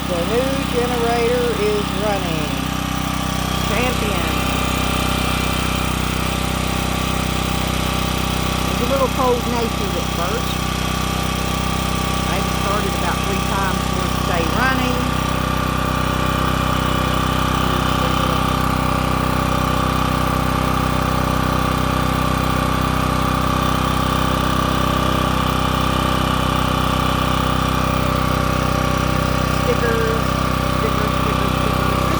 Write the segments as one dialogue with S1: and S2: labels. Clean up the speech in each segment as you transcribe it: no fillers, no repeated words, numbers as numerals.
S1: The new generator is running. Champion. It was a little cold natured at first. Maybe started about 3 times for it to stay running. Stickers. This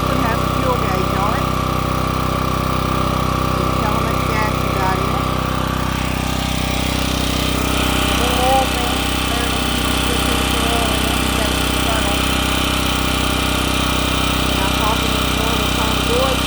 S1: one has a fuel gauge on it. You can tell how much gas you got in it. Little oil thing there, and I'm talking in a normal tone of voice.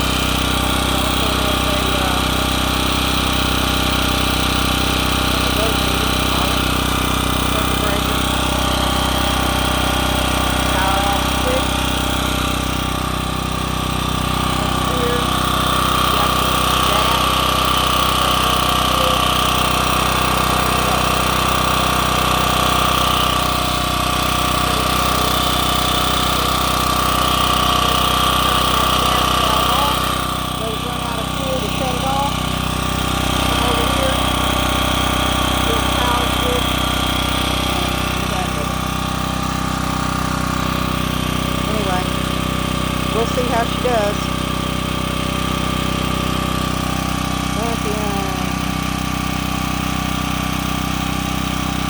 S1: We'll see how she does.